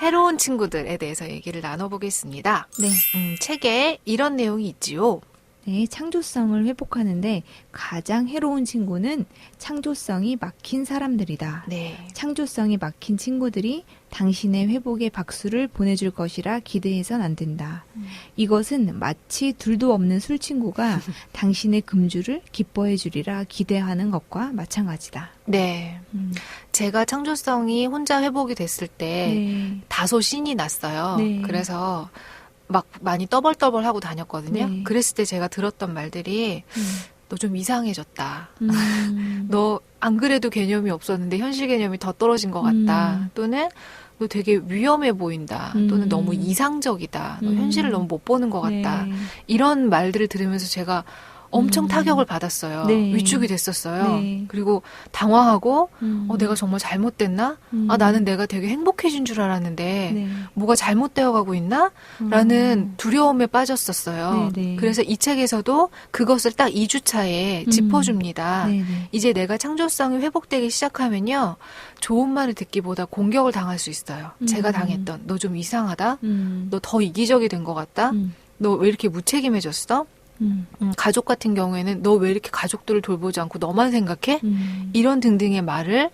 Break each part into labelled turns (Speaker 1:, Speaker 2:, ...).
Speaker 1: 해로운 친구들에 대해서 얘기를 나눠보겠습니다.
Speaker 2: 네.
Speaker 1: 책에 이런 내용이 있지요.
Speaker 2: 네, 창조성을 회복하는데 가장 해로운 친구는 창조성이 막힌 사람들이다.
Speaker 1: 네.
Speaker 2: 창조성이 막힌 친구들이 당신의 회복에 박수를 보내줄 것이라 기대해선 안 된다. 이것은 마치 둘도 없는 술 친구가 당신의 금주를 기뻐해 주리라 기대하는 것과 마찬가지다.
Speaker 1: 네. 제가 창조성이 혼자 회복이 됐을 때
Speaker 2: 네.
Speaker 1: 다소 신이 났어요.
Speaker 2: 네.
Speaker 1: 그래서 막 많이 떠벌떠벌하고 다녔거든요.
Speaker 2: 네.
Speaker 1: 그랬을 때 제가 들었던 말들이 너 좀 이상해졌다. 너 안 그래도 개념이 없었는데 현실 개념이 더 떨어진 것 같다. 또는 너 되게 위험해 보인다. 또는 너무 이상적이다. 너 현실을 너무 못 보는 것 같다.
Speaker 2: 네.
Speaker 1: 이런 말들을 들으면서 제가 엄청 타격을 받았어요.
Speaker 2: 네.
Speaker 1: 위축이 됐었어요.
Speaker 2: 네.
Speaker 1: 그리고 당황하고 내가 정말 잘못됐나? 나는 내가 되게 행복해진 줄 알았는데
Speaker 2: 네.
Speaker 1: 뭐가 잘못되어 가고 있나? 라는 두려움에 빠졌었어요.
Speaker 2: 네, 네.
Speaker 1: 그래서 이 책에서도 그것을 딱 2주차에 짚어줍니다.
Speaker 2: 네, 네.
Speaker 1: 이제 내가 창조성이 회복되기 시작하면요. 좋은 말을 듣기보다 공격을 당할 수 있어요. 제가 당했던 너 좀 이상하다? 너 더 이기적이 된 것 같다? 너 왜 이렇게 무책임해졌어? 가족 같은 경우에는 너 왜 이렇게 가족들을 돌보지 않고 너만 생각해? 이런 등등의 말을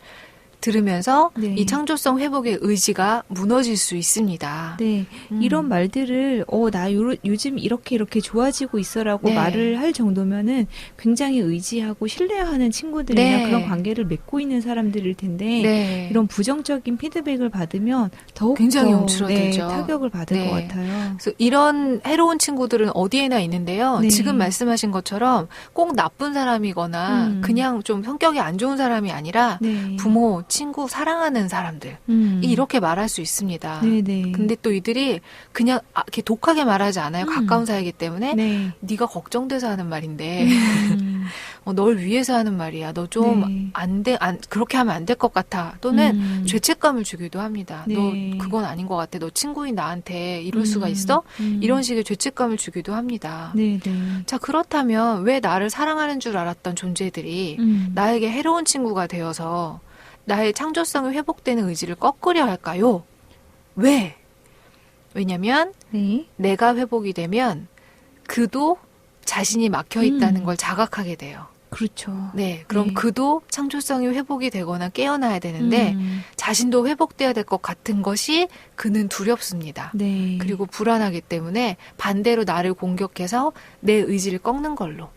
Speaker 1: 들으면서
Speaker 2: 네.
Speaker 1: 이 창조성 회복의 의지가 무너질 수 있습니다.
Speaker 2: 네, 이런 말들을 나 요즘 이렇게 좋아지고 있어라고
Speaker 1: 네.
Speaker 2: 말을 할 정도면은 굉장히 의지하고 신뢰하는 친구들이나
Speaker 1: 네.
Speaker 2: 그런 관계를 맺고 있는 사람들일 텐데
Speaker 1: 네.
Speaker 2: 이런 부정적인 피드백을 받으면 더욱
Speaker 1: 굉장히
Speaker 2: 더,
Speaker 1: 움츠러들죠.
Speaker 2: 타격을 받을
Speaker 1: 네.
Speaker 2: 것 같아요.
Speaker 1: 그래서 이런 해로운 친구들은 어디에나 있는데요.
Speaker 2: 네.
Speaker 1: 지금 말씀하신 것처럼 꼭 나쁜 사람이거나 그냥 좀 성격이 안 좋은 사람이 아니라
Speaker 2: 네.
Speaker 1: 부모, 친구, 사랑하는 사람들 이렇게 말할 수 있습니다.
Speaker 2: 네네.
Speaker 1: 근데 또 이들이 그냥 이렇게 독하게 말하지 않아요. 가까운 사이이기 때문에
Speaker 2: 네.
Speaker 1: 네가 걱정돼서 하는 말인데 널 위해서 하는 말이야. 너 좀
Speaker 2: 네.
Speaker 1: 그렇게 하면 안 될 것 같아. 또는
Speaker 2: 네.
Speaker 1: 죄책감을 주기도 합니다.
Speaker 2: 네.
Speaker 1: 너 그건 아닌 것 같아. 너 친구인 나한테 이럴 수가 있어? 이런 식의 죄책감을 주기도 합니다.
Speaker 2: 네네.
Speaker 1: 자, 그렇다면 왜 나를 사랑하는 줄 알았던 존재들이 나에게 해로운 친구가 되어서 나의 창조성이 회복되는 의지를 꺾으려 할까요? 왜? 왜냐면
Speaker 2: 네.
Speaker 1: 내가 회복이 되면 그도 자신이 막혀 있다는 걸 자각하게 돼요.
Speaker 2: 그렇죠.
Speaker 1: 네, 그럼
Speaker 2: 네.
Speaker 1: 그도 창조성이 회복이 되거나 깨어나야 되는데 자신도 회복돼야 될 것 같은 것이 그는 두렵습니다.
Speaker 2: 네.
Speaker 1: 그리고 불안하기 때문에 반대로 나를 공격해서 내 의지를 꺾는 걸로.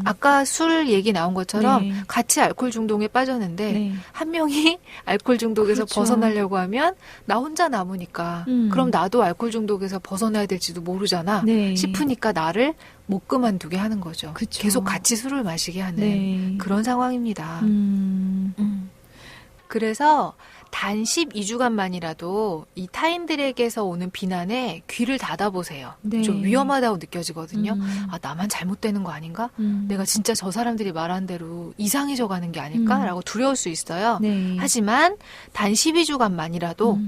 Speaker 1: 아까 술 얘기 나온 것처럼
Speaker 2: 네.
Speaker 1: 같이 알코올 중독에 빠졌는데
Speaker 2: 네.
Speaker 1: 한 명이 알코올 중독에서
Speaker 2: 그렇죠.
Speaker 1: 벗어나려고 하면 나 혼자 남으니까 그럼 나도 알코올 중독에서 벗어나야 될지도 모르잖아
Speaker 2: 네.
Speaker 1: 싶으니까 나를 못 그만두게 하는 거죠.
Speaker 2: 그쵸.
Speaker 1: 계속 같이 술을 마시게 하는
Speaker 2: 네.
Speaker 1: 그런 상황입니다. 그래서 단 12주간만이라도 이 타인들에게서 오는 비난에 귀를 닫아보세요.
Speaker 2: 네.
Speaker 1: 좀 위험하다고 느껴지거든요. 아, 나만 잘못되는 거 아닌가? 내가 진짜 저 사람들이 말한 대로 이상해져 가는 게 아닐까라고 두려울 수 있어요.
Speaker 2: 네.
Speaker 1: 하지만 단 12주간만이라도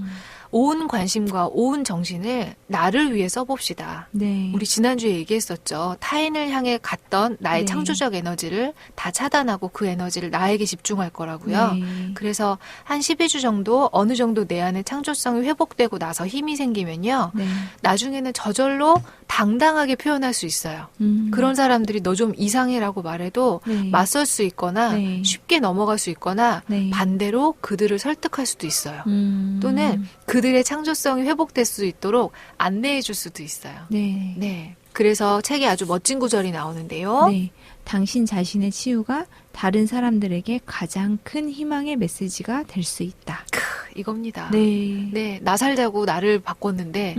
Speaker 1: 온 관심과 온 정신을 나를 위해 써봅시다.
Speaker 2: 네.
Speaker 1: 우리 지난주에 얘기했었죠. 타인을 향해 갔던 나의
Speaker 2: 네.
Speaker 1: 창조적 에너지를 다 차단하고 그 에너지를 나에게 집중할 거라고요.
Speaker 2: 네.
Speaker 1: 그래서 한 12주 정도 어느 정도 내 안에 창조성이 회복되고 나서 힘이 생기면요.
Speaker 2: 네.
Speaker 1: 나중에는 저절로 당당하게 표현할 수 있어요. 그런 사람들이 너 좀 이상해라고 말해도
Speaker 2: 네.
Speaker 1: 맞설 수 있거나
Speaker 2: 네.
Speaker 1: 쉽게 넘어갈 수 있거나
Speaker 2: 네.
Speaker 1: 반대로 그들을 설득할 수도 있어요. 또는 그들의 창조성이 회복될 수 있도록 안내해 줄 수도 있어요.
Speaker 2: 네.
Speaker 1: 네. 그래서 책에 아주 멋진 구절이 나오는데요.
Speaker 2: 네. 당신 자신의 치유가 다른 사람들에게 가장 큰 희망의 메시지가 될 수 있다.
Speaker 1: 이겁니다.
Speaker 2: 네.
Speaker 1: 네, 나 살자고 나를 바꿨는데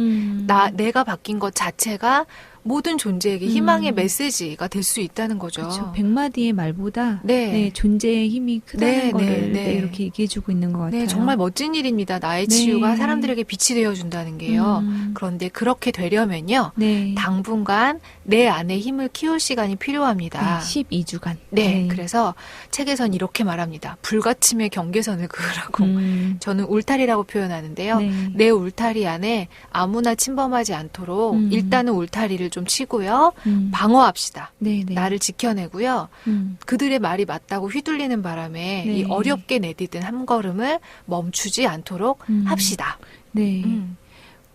Speaker 1: 내가 바뀐 것 자체가 모든 존재에게 희망의 메시지가 될 수 있다는 거죠.
Speaker 2: 그렇죠. 100마디의 말보다
Speaker 1: 네.
Speaker 2: 네, 존재의 힘이 크다는
Speaker 1: 네,
Speaker 2: 거를
Speaker 1: 네, 네.
Speaker 2: 네, 이렇게 얘기해주고 있는 것 같아요.
Speaker 1: 네, 정말 멋진 일입니다. 나의
Speaker 2: 네.
Speaker 1: 치유가 사람들에게 빛이 되어준다는 게요. 그런데 그렇게 되려면요.
Speaker 2: 네.
Speaker 1: 당분간 내 안에 힘을 키울 시간이 필요합니다.
Speaker 2: 네, 12주간.
Speaker 1: 네, 그래서 책에선 이렇게 말합니다. 불가침의 경계선을 그으라고. 저는 울타리라고 표현하는데요.
Speaker 2: 네.
Speaker 1: 내 울타리 안에 아무나 침범하지 않도록 일단은 울타리를 좀 치고요. 방어합시다.
Speaker 2: 네네.
Speaker 1: 나를 지켜내고요. 그들의 말이 맞다고 휘둘리는 바람에
Speaker 2: 네.
Speaker 1: 이 어렵게 내디딘 한 걸음을 멈추지 않도록 합시다.
Speaker 2: 네.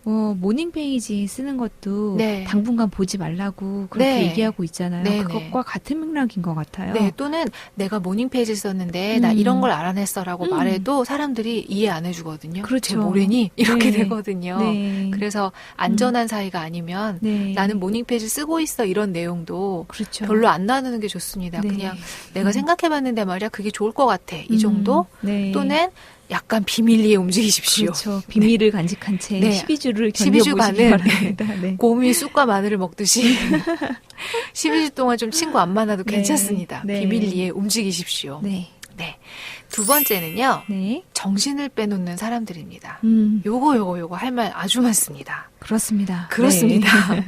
Speaker 2: 모닝 페이지 쓰는 것도
Speaker 1: 네.
Speaker 2: 당분간 보지 말라고 그렇게
Speaker 1: 네.
Speaker 2: 얘기하고 있잖아요.
Speaker 1: 네,
Speaker 2: 그것과 같은 맥락인 것 같아요.
Speaker 1: 네, 또는 내가 모닝 페이지 썼는데 나 이런 걸 알아냈어라고 말해도 사람들이 이해 안 해주거든요.
Speaker 2: 그렇죠.
Speaker 1: 쟤 뭐래니? 이렇게
Speaker 2: 네.
Speaker 1: 되거든요.
Speaker 2: 네.
Speaker 1: 그래서 안전한 사이가 아니면
Speaker 2: 네.
Speaker 1: 나는 모닝 페이지 쓰고 있어 이런 내용도
Speaker 2: 그렇죠.
Speaker 1: 별로 안 나누는 게 좋습니다.
Speaker 2: 네.
Speaker 1: 그냥 내가 생각해봤는데 말이야 그게 좋을 것 같아. 이 정도?
Speaker 2: 네.
Speaker 1: 또는 약간 비밀리에 움직이십시오.
Speaker 2: 그렇죠. 비밀을 간직한 채
Speaker 1: 네.
Speaker 2: 12주를
Speaker 1: 12주간은
Speaker 2: 견뎌보시기 바랍니다. 네.
Speaker 1: 곰이 쑥과 마늘을 먹듯이 12주 동안 좀 친구 안 만나도
Speaker 2: 네.
Speaker 1: 괜찮습니다.
Speaker 2: 네.
Speaker 1: 비밀리에 움직이십시오.
Speaker 2: 네.
Speaker 1: 네. 두 번째는요.
Speaker 2: 네.
Speaker 1: 정신을 빼놓는 사람들입니다. 요거 할 말 아주 많습니다.
Speaker 2: 그렇습니다.
Speaker 1: 그렇습니다.
Speaker 2: 네.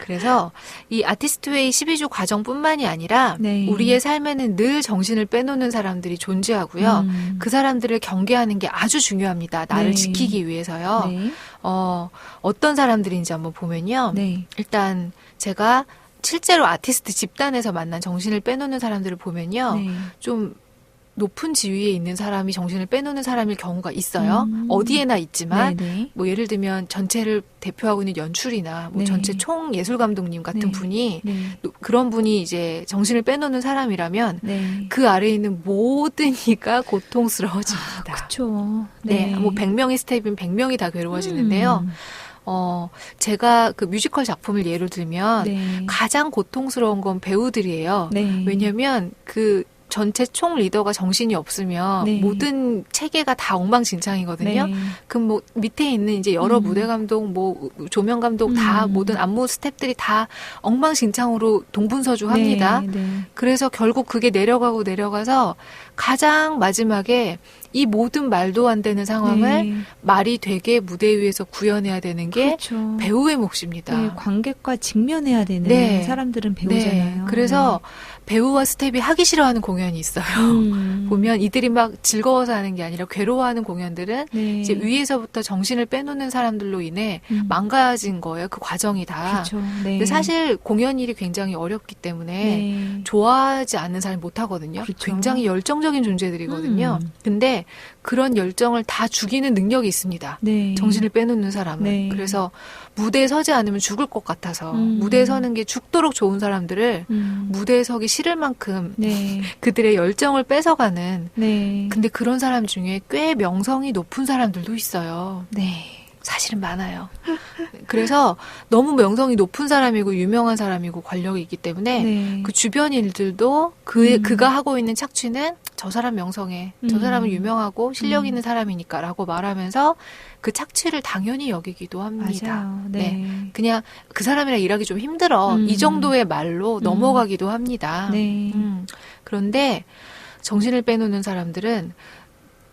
Speaker 1: 그래서 이 아티스트웨이 12주 과정뿐만이 아니라
Speaker 2: 네.
Speaker 1: 우리의 삶에는 늘 정신을 빼놓는 사람들이 존재하고요. 그 사람들을 경계하는 게 아주 중요합니다. 나를
Speaker 2: 네.
Speaker 1: 지키기 위해서요.
Speaker 2: 네.
Speaker 1: 어떤 사람들인지 한번 보면요.
Speaker 2: 네.
Speaker 1: 일단 제가 실제로 아티스트 집단에서 만난 정신을 빼놓는 사람들을 보면요.
Speaker 2: 네.
Speaker 1: 좀 높은 지위에 있는 사람이 정신을 빼놓는 사람일 경우가 있어요. 어디에나 있지만
Speaker 2: 네.
Speaker 1: 뭐 예를 들면 전체를 대표하고 있는 연출이나 뭐
Speaker 2: 네.
Speaker 1: 전체 총 예술 감독님 같은
Speaker 2: 네.
Speaker 1: 분이
Speaker 2: 네.
Speaker 1: 그런 분이 이제 정신을 빼놓는 사람이라면
Speaker 2: 네.
Speaker 1: 그 아래에 있는 모든 이가 고통스러워집니다.
Speaker 2: 그렇죠.
Speaker 1: 네. 뭐 100명의 스텝이면 100명이 다 괴로워지는데요. 제가 그 뮤지컬 작품을 예로 들면
Speaker 2: 네.
Speaker 1: 가장 고통스러운 건 배우들이에요.
Speaker 2: 네.
Speaker 1: 왜냐면 그 전체 총 리더가 정신이 없으면
Speaker 2: 네.
Speaker 1: 모든 체계가 다 엉망진창이거든요.
Speaker 2: 네.
Speaker 1: 그럼 뭐 밑에 있는 이제 여러 무대 감독, 뭐 조명 감독 다 모든 안무 스태프들이 다 엉망진창으로 동분서주합니다.
Speaker 2: 네. 네.
Speaker 1: 그래서 결국 그게 내려가서 가장 마지막에 이 모든 말도 안 되는 상황을
Speaker 2: 네.
Speaker 1: 말이 되게 무대 위에서 구현해야 되는 게
Speaker 2: 그렇죠.
Speaker 1: 배우의 몫입니다.
Speaker 2: 네, 관객과 직면해야 되는
Speaker 1: 네.
Speaker 2: 사람들은 배우잖아요.
Speaker 1: 네. 그래서 배우와 스텝이 하기 싫어하는 공연이 있어요. 보면 이들이 막 즐거워서 하는 게 아니라 괴로워하는 공연들은
Speaker 2: 네.
Speaker 1: 이제 위에서부터 정신을 빼놓는 사람들로 인해 망가진 거예요. 그 과정이 다.
Speaker 2: 그렇죠. 네.
Speaker 1: 근데 사실 공연 일이 굉장히 어렵기 때문에
Speaker 2: 네.
Speaker 1: 좋아하지 않는 사람이 못 하거든요.
Speaker 2: 그렇죠.
Speaker 1: 굉장히 열정적인 존재들이거든요. 근데 그런 열정을 다 죽이는 능력이 있습니다.
Speaker 2: 네.
Speaker 1: 정신을 빼놓는 사람은.
Speaker 2: 네.
Speaker 1: 그래서 무대에 서지 않으면 죽을 것 같아서 무대에 서는 게 죽도록 좋은 사람들을 무대에 서기 싫을 만큼
Speaker 2: 네.
Speaker 1: 그들의 열정을 뺏어가는
Speaker 2: 네.
Speaker 1: 근데 그런 사람 중에 꽤 명성이 높은 사람들도 있어요.
Speaker 2: 네.
Speaker 1: 사실은 많아요. 그래서 너무 명성이 높은 사람이고 유명한 사람이고 권력이 있기 때문에
Speaker 2: 네.
Speaker 1: 그 주변 일들도 그가 하고 있는 착취는 저 사람 명성에 저 사람은 유명하고 실력 있는 사람이니까라고 말하면서 그 착취를 당연히 여기기도 합니다.
Speaker 2: 맞아요. 네.
Speaker 1: 그냥 그 사람이랑 일하기 좀 힘들어. 이 정도의 말로 넘어가기도 합니다.
Speaker 2: 네.
Speaker 1: 그런데 정신을 빼놓는 사람들은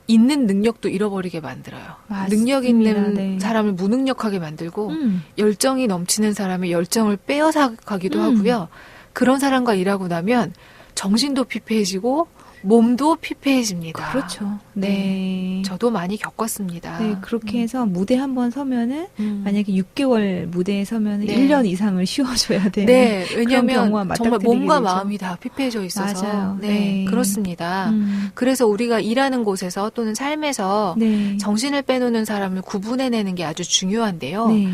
Speaker 1: 있는 능력도 잃어버리게 만들어요.
Speaker 2: 맞습니다.
Speaker 1: 능력 있는
Speaker 2: 네.
Speaker 1: 사람을 무능력하게 만들고 열정이 넘치는 사람의 열정을 빼앗아가기도 하고요. 그런 사람과 일하고 나면 정신도 피폐해지고 몸도 피폐해집니다.
Speaker 2: 그렇죠. 네.
Speaker 1: 저도 많이 겪었습니다.
Speaker 2: 네, 그렇게 해서 무대 한 번 서면은 만약에 6개월 무대에 서면은
Speaker 1: 네.
Speaker 2: 1년 이상을 쉬어줘야 돼요.
Speaker 1: 네,
Speaker 2: 그런
Speaker 1: 왜냐하면
Speaker 2: 경우와
Speaker 1: 정말
Speaker 2: 맞닥뜨리게
Speaker 1: 몸과
Speaker 2: 되죠.
Speaker 1: 마음이 다 피폐해져 있어서
Speaker 2: 맞아요.
Speaker 1: 네,
Speaker 2: 네.
Speaker 1: 그렇습니다. 그래서 우리가 일하는 곳에서 또는 삶에서
Speaker 2: 네.
Speaker 1: 정신을 빼놓는 사람을 구분해내는 게 아주 중요한데요.
Speaker 2: 네.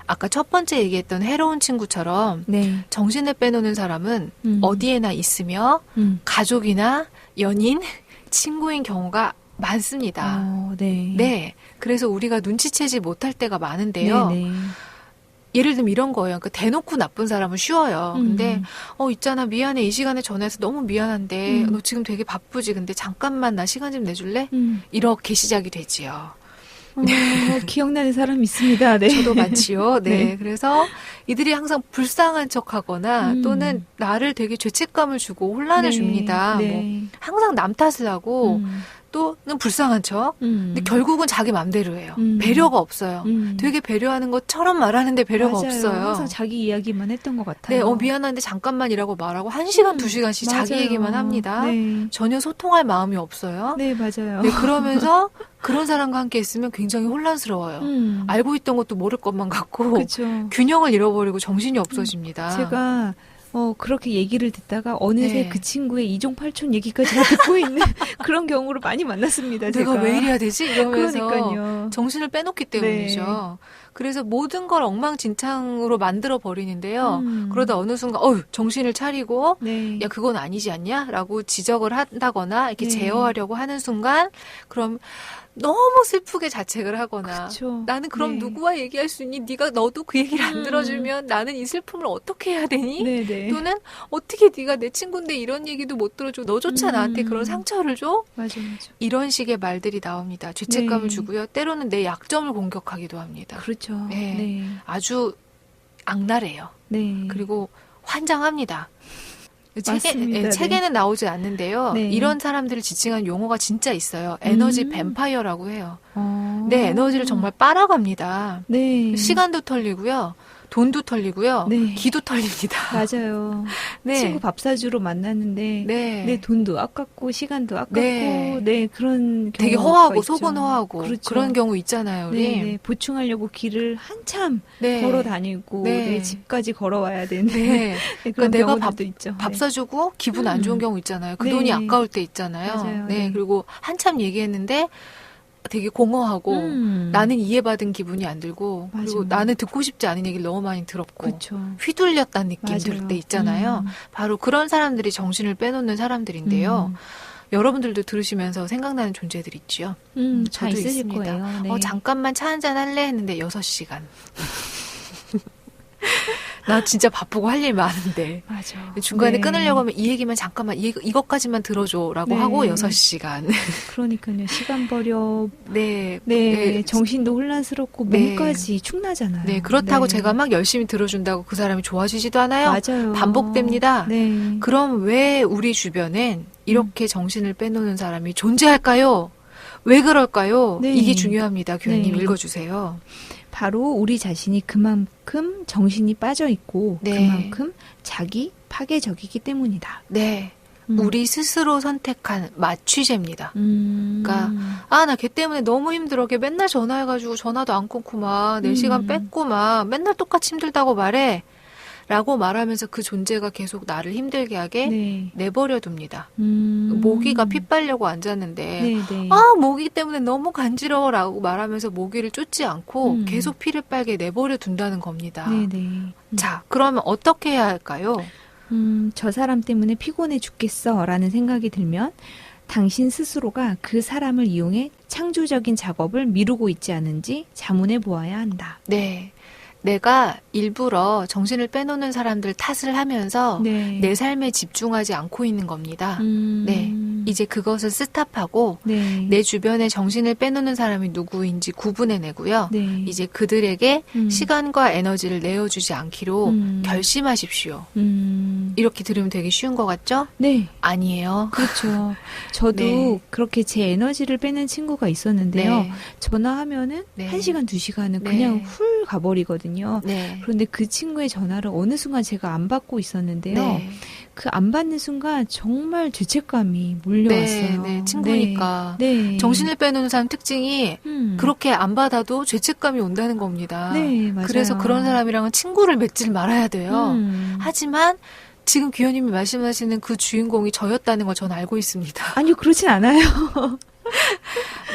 Speaker 1: 아까 첫 번째 얘기했던 해로운 친구처럼
Speaker 2: 네.
Speaker 1: 정신을 빼놓는 사람은 어디에나 있으며 가족이나 연인, 친구인 경우가 많습니다.
Speaker 2: 네.
Speaker 1: 네. 그래서 우리가 눈치채지 못할 때가 많은데요.
Speaker 2: 네.
Speaker 1: 예를 들면 이런 거예요. 그러니까 대놓고 나쁜 사람은 쉬워요. 근데 있잖아 미안해 이 시간에 전화해서 너무 미안한데 너 지금 되게 바쁘지. 근데 잠깐만 나 시간 좀 내줄래? 이렇게 시작이 되지요.
Speaker 2: 기억나는 사람 있습니다. 네.
Speaker 1: 저도 많지요. 네.
Speaker 2: 네.
Speaker 1: 그래서 이들이 항상 불쌍한 척하거나 또는 나를 되게 죄책감을 주고 혼란을
Speaker 2: 네.
Speaker 1: 줍니다.
Speaker 2: 네.
Speaker 1: 뭐 항상 남 탓을 하고 또는 불쌍한 척. 근데 결국은 자기 맘대로 해요. 배려가 없어요. 되게 배려하는 것처럼 말하는데 배려가
Speaker 2: 맞아요.
Speaker 1: 없어요.
Speaker 2: 항상 자기 이야기만 했던 것 같아요.
Speaker 1: 네, 미안한데 잠깐만이라고 말하고 1시간, 2시간씩 자기
Speaker 2: 맞아요.
Speaker 1: 얘기만 합니다.
Speaker 2: 네.
Speaker 1: 전혀 소통할 마음이 없어요.
Speaker 2: 네, 맞아요.
Speaker 1: 네, 그러면서 그런 사람과 함께 있으면 굉장히 혼란스러워요. 알고 있던 것도 모를 것만 같고
Speaker 2: 그쵸.
Speaker 1: 균형을 잃어버리고 정신이 없어집니다.
Speaker 2: 제가 그렇게 얘기를 듣다가 어느새
Speaker 1: 네.
Speaker 2: 그 친구의 이종팔촌 얘기까지 다 듣고 있는 그런 경우를 많이 만났습니다.
Speaker 1: 내가
Speaker 2: 제가.
Speaker 1: 왜 이래야 되지? 이러면서
Speaker 2: 그러니까요.
Speaker 1: 정신을 빼놓기 때문이죠. 그래서 모든 걸 엉망진창으로 만들어 버리는데요. 그러다 어느 순간 정신을 차리고
Speaker 2: 네.
Speaker 1: 야 그건 아니지 않냐? 라고 지적을 한다거나 이렇게
Speaker 2: 네.
Speaker 1: 제어하려고 하는 순간 그럼 너무 슬프게 자책을 하거나
Speaker 2: 그쵸.
Speaker 1: 나는 그럼
Speaker 2: 네.
Speaker 1: 누구와 얘기할 수 있니? 너도 그 얘기를 안 들어주면 나는 이 슬픔을 어떻게 해야 되니?
Speaker 2: 네네.
Speaker 1: 또는 어떻게 네가 내 친구인데 이런 얘기도 못 들어줘. 너조차 나한테 그런 상처를 줘?
Speaker 2: 맞아.
Speaker 1: 이런 식의 말들이 나옵니다. 죄책감을
Speaker 2: 네.
Speaker 1: 주고요. 때로는 내 약점을 공격하기도 합니다.
Speaker 2: 그렇죠.
Speaker 1: 네.
Speaker 2: 네.
Speaker 1: 아주 악랄해요.
Speaker 2: 네.
Speaker 1: 그리고 환장합니다.
Speaker 2: 맞습니다.
Speaker 1: 책에는 나오지 않는데요.
Speaker 2: 네.
Speaker 1: 이런 사람들을 지칭한 용어가 진짜 있어요. 에너지 뱀파이어라고 해요. 내 에너지를 정말 빨아갑니다.
Speaker 2: 네.
Speaker 1: 시간도 털리고요. 돈도 털리고요.
Speaker 2: 네.
Speaker 1: 기도 털립니다.
Speaker 2: 맞아요.
Speaker 1: 네.
Speaker 2: 친구 밥 사주러 만났는데
Speaker 1: 네.
Speaker 2: 내 돈도 아깝고 시간도 아깝고
Speaker 1: 네.
Speaker 2: 그런
Speaker 1: 되게
Speaker 2: 경우가
Speaker 1: 허하고
Speaker 2: 있죠.
Speaker 1: 속은 허하고
Speaker 2: 그렇죠.
Speaker 1: 그런 경우 있잖아요. 우리.
Speaker 2: 네. 보충하려고 길을 한참
Speaker 1: 네.
Speaker 2: 걸어 다니고
Speaker 1: 네.
Speaker 2: 내 집까지 걸어와야 되는데
Speaker 1: 네.
Speaker 2: 네, 그런
Speaker 1: 내가
Speaker 2: 경우들도 있죠.
Speaker 1: 밥
Speaker 2: 네.
Speaker 1: 사주고 기분 안 좋은 경우 있잖아요. 그
Speaker 2: 네.
Speaker 1: 돈이 아까울 때 있잖아요.
Speaker 2: 맞아요.
Speaker 1: 네.
Speaker 2: 네.
Speaker 1: 그리고 한참 얘기했는데 되게 공허하고 나는 이해받은 기분이 안 들고 그리고
Speaker 2: 맞아.
Speaker 1: 나는 듣고 싶지 않은 얘기를 너무 많이 들었고
Speaker 2: 그렇죠.
Speaker 1: 휘둘렸다는 느낌
Speaker 2: 맞아요.
Speaker 1: 들 때 있잖아요. 바로 그런 사람들이 정신을 빼놓는 사람들인데요. 여러분들도 들으시면서 생각나는 존재들 있지요.
Speaker 2: 다
Speaker 1: 저도
Speaker 2: 있으실
Speaker 1: 있습니다.
Speaker 2: 거예요. 네.
Speaker 1: 잠깐만 차 한잔 할래 했는데 6시간. 나 진짜 바쁘고 할 일 많은데.
Speaker 2: 맞아.
Speaker 1: 중간에
Speaker 2: 네.
Speaker 1: 끊으려고 하면 이 얘기만 잠깐만 이것까지만 들어줘라고
Speaker 2: 네.
Speaker 1: 하고 6시간.
Speaker 2: 그러니까요. 시간 버려.
Speaker 1: 네.
Speaker 2: 네. 정신도 혼란스럽고
Speaker 1: 네.
Speaker 2: 몸까지 축나잖아요.
Speaker 1: 네, 그렇다고
Speaker 2: 네.
Speaker 1: 제가 막 열심히 들어준다고 그 사람이 좋아지지도 않아요.
Speaker 2: 맞아요.
Speaker 1: 반복됩니다.
Speaker 2: 네.
Speaker 1: 그럼 왜 우리 주변엔 이렇게 정신을 빼놓는 사람이 존재할까요? 왜 그럴까요?
Speaker 2: 네.
Speaker 1: 이게 중요합니다. 교수님
Speaker 2: 네.
Speaker 1: 읽어주세요.
Speaker 2: 바로 우리 자신이 그만큼 정신이 빠져 있고
Speaker 1: 네.
Speaker 2: 그만큼 자기 파괴적이기 때문이다.
Speaker 1: 네. 우리 스스로 선택한 마취제입니다. 그러니까 나 걔 때문에 너무 힘들어. 걔 맨날 전화해가지고 전화도 안 끊고 막 4시간 뺏고 막 맨날 똑같이 힘들다고 말해. 라고 말하면서 그 존재가 계속 나를 힘들게 하게
Speaker 2: 네.
Speaker 1: 내버려 둡니다. 모기가 피 빨려고 앉았는데
Speaker 2: 네, 네.
Speaker 1: 모기 때문에 너무 간지러워라고 말하면서 모기를 쫓지 않고 계속 피를 빨게 내버려 둔다는 겁니다.
Speaker 2: 네, 네.
Speaker 1: 자, 그러면 어떻게 해야 할까요?
Speaker 2: 저 사람 때문에 피곤해 죽겠어 라는 생각이 들면 당신 스스로가 그 사람을 이용해 창조적인 작업을 미루고 있지 않은지 자문해 보아야 한다.
Speaker 1: 네. 내가 일부러 정신을 빼놓는 사람들 탓을 하면서
Speaker 2: 네.
Speaker 1: 내 삶에 집중하지 않고 있는 겁니다. 네. 이제 그것을 스탑하고
Speaker 2: 네.
Speaker 1: 내 주변에 정신을 빼놓는 사람이 누구인지 구분해내고요.
Speaker 2: 네.
Speaker 1: 이제 그들에게 시간과 에너지를 내어주지 않기로 결심하십시오. 이렇게 들으면 되게 쉬운 것 같죠?
Speaker 2: 네.
Speaker 1: 아니에요.
Speaker 2: 그렇죠. 저도
Speaker 1: 네.
Speaker 2: 그렇게 제 에너지를 빼는 친구가 있었는데요.
Speaker 1: 네.
Speaker 2: 전화하면은
Speaker 1: 네.
Speaker 2: 1시간, 2시간은
Speaker 1: 네.
Speaker 2: 그냥 훌 가버리거든요.
Speaker 1: 네.
Speaker 2: 그런데 그 친구의 전화를 어느 순간 제가 안 받고 있었는데요.
Speaker 1: 네.
Speaker 2: 그 안 받는 순간 정말 죄책감이 몰려왔어요.
Speaker 1: 네. 친구니까.
Speaker 2: 네. 네.
Speaker 1: 정신을 빼놓는 사람 특징이 그렇게 안 받아도 죄책감이 온다는 겁니다.
Speaker 2: 네, 맞아요.
Speaker 1: 그래서 그런 사람이랑은 친구를 맺질 말아야 돼요. 하지만 지금 귀현님이 말씀하시는 그 주인공이 저였다는 걸 전 알고 있습니다.
Speaker 2: 아니요, 그렇진 않아요.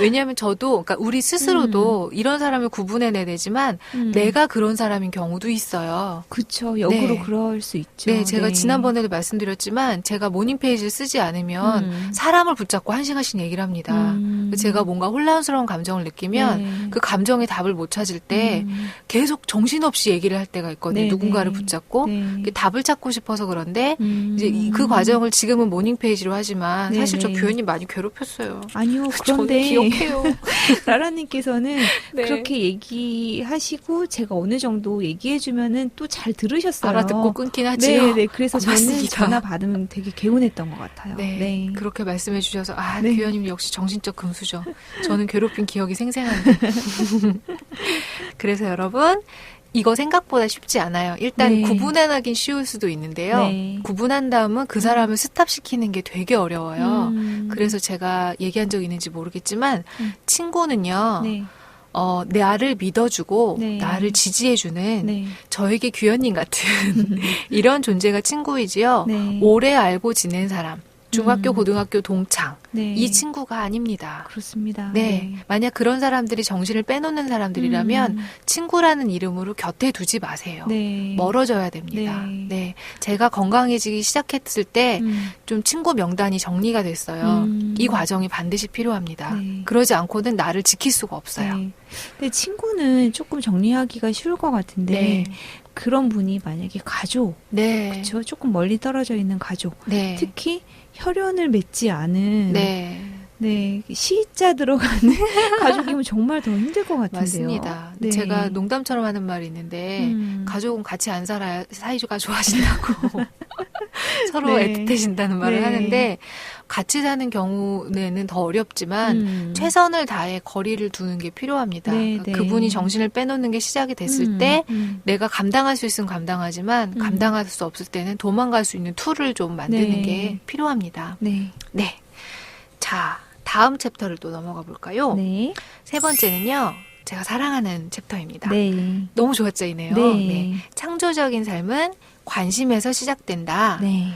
Speaker 1: 왜냐하면 저도, 그러니까 우리 스스로도 이런 사람을 구분해내야 되지만 내가 그런 사람인 경우도 있어요.
Speaker 2: 그렇죠. 역으로
Speaker 1: 네.
Speaker 2: 그럴 수 있죠.
Speaker 1: 네, 제가 지난번에도 말씀드렸지만 제가 모닝 페이지를 쓰지 않으면 사람을 붙잡고 1시간씩 얘기를 합니다. 제가 뭔가 혼란스러운 감정을 느끼면
Speaker 2: 네.
Speaker 1: 그 감정의 답을 못 찾을 때 계속 정신없이 얘기를 할 때가 있거든요.
Speaker 2: 네,
Speaker 1: 누군가를
Speaker 2: 네.
Speaker 1: 붙잡고
Speaker 2: 네.
Speaker 1: 그 답을 찾고 싶어서 그런데 이제 그 과정을 지금은 모닝 페이지로 하지만
Speaker 2: 네,
Speaker 1: 사실 저
Speaker 2: 네.
Speaker 1: 교수님 많이 괴롭혔어요.
Speaker 2: 아니요,
Speaker 1: 저는
Speaker 2: 그런데
Speaker 1: 기억해요.
Speaker 2: 라라님께서는
Speaker 1: 네.
Speaker 2: 그렇게 얘기하시고 제가 어느 정도 얘기해주면은 또 잘 들으셨어요.
Speaker 1: 알아듣고 끊긴 하지요.
Speaker 2: 네, 네. 그래서 저는
Speaker 1: 고맙습니다.
Speaker 2: 전화 받으면 되게 개운했던 것 같아요.
Speaker 1: 네, 그렇게 말씀해 주셔서
Speaker 2: 네.
Speaker 1: 교수님 역시 정신적 금수저. 저는 괴롭힌 기억이 생생한데. 그래서 여러분 이거 생각보다 쉽지 않아요. 일단
Speaker 2: 네.
Speaker 1: 구분하긴 쉬울 수도 있는데요.
Speaker 2: 네.
Speaker 1: 구분한 다음은 그 사람을 스탑시키는 게 되게 어려워요. 그래서
Speaker 2: 음.
Speaker 1: 제가 얘기한 적 있는지 모르겠지만 친구는요.
Speaker 2: 네.
Speaker 1: 나를 믿어주고
Speaker 2: 네.
Speaker 1: 나를 지지해주는
Speaker 2: 네.
Speaker 1: 저에게 귀현님 같은 이런 존재가 친구이지요.
Speaker 2: 네.
Speaker 1: 오래 알고 지낸 사람, 중학교,
Speaker 2: 음.
Speaker 1: 고등학교 동창
Speaker 2: 네.
Speaker 1: 이 친구가 아닙니다.
Speaker 2: 그렇습니다.
Speaker 1: 네. 만약 그런 사람들이 정신을 빼놓는 사람들이라면 친구라는 이름으로 곁에 두지 마세요.
Speaker 2: 네.
Speaker 1: 멀어져야 됩니다.
Speaker 2: 네.
Speaker 1: 네. 제가 건강해지기 시작했을 때 좀 친구 명단이 정리가 됐어요. 이 과정이 반드시 필요합니다.
Speaker 2: 네.
Speaker 1: 그러지 않고는 나를 지킬 수가 없어요.
Speaker 2: 네. 근데 친구는 조금 정리하기가 쉬울 것 같은데
Speaker 1: 네.
Speaker 2: 그런 분이 만약에 가족,
Speaker 1: 네.
Speaker 2: 그렇죠? 조금 멀리 떨어져 있는 가족,
Speaker 1: 네.
Speaker 2: 특히 혈연을 맺지 않은
Speaker 1: 네.
Speaker 2: 네, 시자 들어가는 가족이면 정말 더 힘들 것 같은데요.
Speaker 1: 맞습니다.
Speaker 2: 네.
Speaker 1: 제가 농담처럼 하는 말이 있는데 가족은 같이 안 살아야 사이가 좋아진다고 서로
Speaker 2: 네.
Speaker 1: 애틋해진다는 말을
Speaker 2: 네.
Speaker 1: 하는데 같이 사는 경우는 더 어렵지만 최선을 다해 거리를 두는 게 필요합니다.
Speaker 2: 네,
Speaker 1: 그러니까
Speaker 2: 네.
Speaker 1: 그분이 정신을 빼놓는 게 시작이 됐을 때 내가 감당할 수 있으면 감당하지만 감당할 수 없을 때는 도망갈 수 있는 툴을 좀 만드는
Speaker 2: 네.
Speaker 1: 게 필요합니다.
Speaker 2: 네.
Speaker 1: 네. 자, 다음 챕터를 또 넘어가 볼까요?
Speaker 2: 네.
Speaker 1: 세 번째는요. 제가 사랑하는 챕터입니다.
Speaker 2: 네.
Speaker 1: 너무 좋았죠, 이네요.
Speaker 2: 네.
Speaker 1: 창조적인 삶은 관심에서 시작된다.
Speaker 2: 네.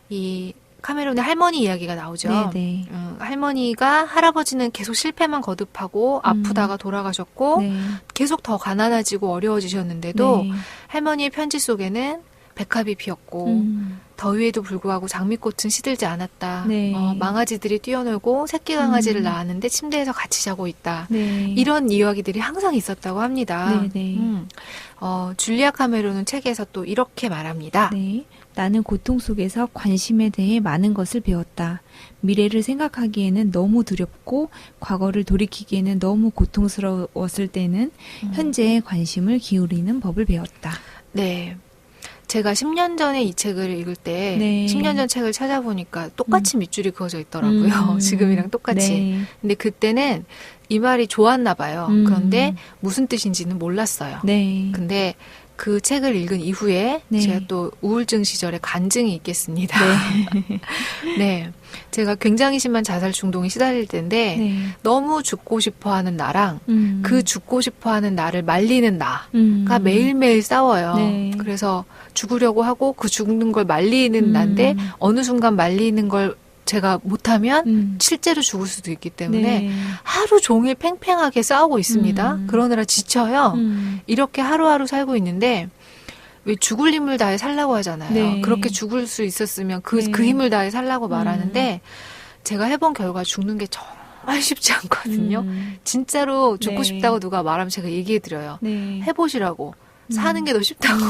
Speaker 1: 이 카메론의 할머니 이야기가 나오죠.
Speaker 2: 네.
Speaker 1: 할머니가 할아버지는 계속 실패만 거듭하고 아프다가 돌아가셨고
Speaker 2: 네.
Speaker 1: 계속 더 가난해지고 어려워지셨는데도
Speaker 2: 네.
Speaker 1: 할머니의 편지 속에는 백합이 피었고 더위에도 불구하고 장미꽃은 시들지 않았다.
Speaker 2: 네.
Speaker 1: 망아지들이 뛰어놀고 새끼 강아지를 낳았는데 침대에서 같이 자고 있다.
Speaker 2: 네.
Speaker 1: 이런 이야기들이 항상 있었다고 합니다.
Speaker 2: 네.
Speaker 1: 줄리아 카메론은 책에서 또 이렇게 말합니다.
Speaker 2: 네. 나는 고통 속에서 관심에 대해 많은 것을 배웠다. 미래를 생각하기에는 너무 두렵고 과거를 돌이키기에는 너무 고통스러웠을 때는 현재에 관심을 기울이는 법을 배웠다.
Speaker 1: 네. 제가 10년 전에 이 책을 읽을 때
Speaker 2: 네.
Speaker 1: 10년 전 책을 찾아보니까 똑같이 밑줄이 그어져 있더라고요. 지금이랑 똑같이.
Speaker 2: 네.
Speaker 1: 근데 그때는 이 말이 좋았나 봐요. 그런데 무슨 뜻인지는 몰랐어요.
Speaker 2: 네.
Speaker 1: 근데 그 책을 읽은 이후에
Speaker 2: 네.
Speaker 1: 제가 또 우울증 시절에 간증이 있겠습니다.
Speaker 2: 네.
Speaker 1: 네. 제가 굉장히 심한 자살 중독에 시달릴 때인데
Speaker 2: 네.
Speaker 1: 너무 죽고 싶어 하는 나랑 그 죽고 싶어 하는 나를 말리는 나가 매일매일 싸워요.
Speaker 2: 네.
Speaker 1: 그래서 죽으려고 하고 그 죽는 걸 말리는 나인데 어느 순간 말리는 걸 제가 못하면 실제로 죽을 수도 있기 때문에
Speaker 2: 네.
Speaker 1: 하루 종일 팽팽하게 싸우고 있습니다. 그러느라 지쳐요. 이렇게 하루하루 살고 있는데 왜 죽을 힘을 다해 살라고 하잖아요.
Speaker 2: 네.
Speaker 1: 그렇게 죽을 수 있었으면 그
Speaker 2: 네.
Speaker 1: 힘을 다해 살라고 말하는데 제가 해본 결과 죽는 게 정말 쉽지 않거든요. 진짜로 죽고
Speaker 2: 네.
Speaker 1: 싶다고 누가 말하면 제가 얘기해드려요.
Speaker 2: 네.
Speaker 1: 해보시라고. 사는 게 더 쉽다고.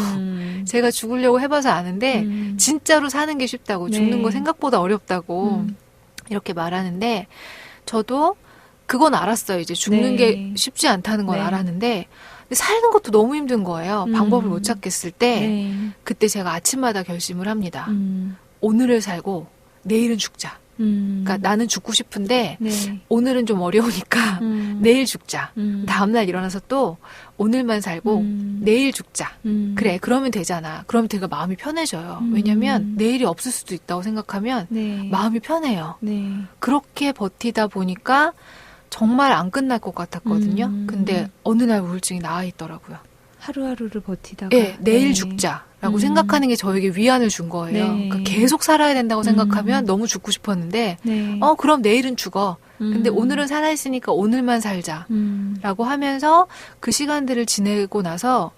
Speaker 1: 제가 죽으려고 해봐서 아는데 진짜로 사는 게 쉽다고.
Speaker 2: 네.
Speaker 1: 죽는 거 생각보다 어렵다고. 이렇게 말하는데 저도 그건 알았어요. 이제 죽는
Speaker 2: 네.
Speaker 1: 게 쉽지 않다는 건
Speaker 2: 네.
Speaker 1: 알았는데 근데 사는 것도 너무 힘든 거예요. 방법을 못 찾겠을 때
Speaker 2: 네.
Speaker 1: 그때 제가 아침마다 결심을 합니다. 오늘을 살고 내일은 죽자. 그러니까 나는 죽고 싶은데
Speaker 2: 네.
Speaker 1: 오늘은 좀 어려우니까 내일 죽자. 다음날 일어나서 또 오늘만 살고 내일 죽자. 그래, 그러면 되잖아. 그러면 되게 마음이 편해져요. 왜냐면 내일이 없을 수도 있다고 생각하면
Speaker 2: 네.
Speaker 1: 마음이 편해요.
Speaker 2: 네.
Speaker 1: 그렇게 버티다 보니까 정말 안 끝날 것 같았거든요. 근데 어느 날 우울증이 나와 있더라고요.
Speaker 2: 하루하루를 버티다가
Speaker 1: 예, 내일
Speaker 2: 네.
Speaker 1: 죽자라고 생각하는 게 저에게 위안을 준 거예요.
Speaker 2: 네.
Speaker 1: 그러니까 계속 살아야 된다고 생각하면 너무 죽고 싶었는데
Speaker 2: 네.
Speaker 1: 그럼 내일은 죽어. 근데 오늘은 살아있으니까 오늘만 살자라고 하면서 그 시간들을 지내고 나서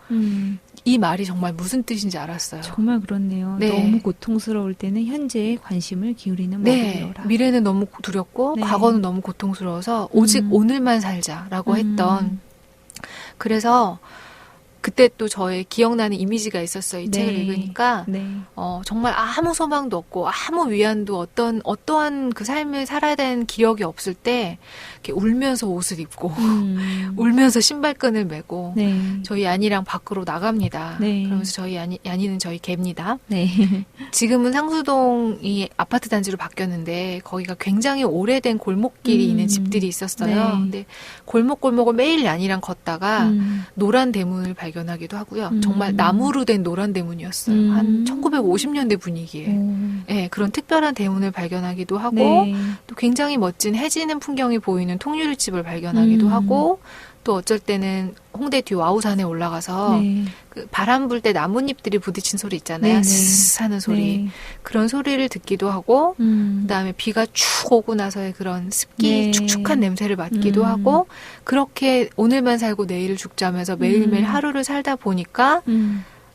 Speaker 1: 이 말이 정말 무슨 뜻인지 알았어요.
Speaker 2: 정말 그렇네요.
Speaker 1: 네.
Speaker 2: 너무 고통스러울 때는 현재에 관심을 기울이는 법을
Speaker 1: 네,
Speaker 2: 배워라.
Speaker 1: 미래는 너무 두렵고
Speaker 2: 네.
Speaker 1: 과거는 너무 고통스러워서 오직 오늘만 살자라고 했던. 그래서 그때 또 저의 기억나는 이미지가 있었어요. 이
Speaker 2: 네.
Speaker 1: 책을 읽으니까
Speaker 2: 네.
Speaker 1: 정말 아무 소망도 없고 아무 위안도 어떠한 그 삶을 살아야 되는 기력이 없을 때 이렇게 울면서 옷을 입고 울면서 신발끈을 매고
Speaker 2: 네.
Speaker 1: 저희 야니랑 밖으로 나갑니다.
Speaker 2: 네.
Speaker 1: 그러면서 저희 야니는 저희 개입니다.
Speaker 2: 네.
Speaker 1: 지금은 상수동이 아파트 단지로 바뀌었는데 거기가 굉장히 오래된 골목길이 있는 집들이 있었어요.
Speaker 2: 네.
Speaker 1: 근데 골목골목을 매일 야니랑 걷다가 노란 대문을 발견했어요. 발견하기도 하고요. 정말 나무로 된 노란 대문이었어요. 한 1950년대 분위기에. 네, 그런 특별한 대문을 발견하기도 하고
Speaker 2: 네.
Speaker 1: 또 굉장히 멋진 해지는 풍경이 보이는 통유리집을 발견하기도 하고 또 어쩔 때는 홍대 뒤 와우산에 올라가서
Speaker 2: 네.
Speaker 1: 그 바람 불 때 나뭇잎들이 부딪힌 소리 있잖아요.
Speaker 2: 네네.
Speaker 1: 스스 하는 소리.
Speaker 2: 네.
Speaker 1: 그런 소리를 듣기도 하고 그다음에 비가 축 오고 나서의 그런 습기
Speaker 2: 네.
Speaker 1: 축축한 냄새를 맡기도 하고 그렇게 오늘만 살고 내일을 죽자면서 매일매일 하루를 살다 보니까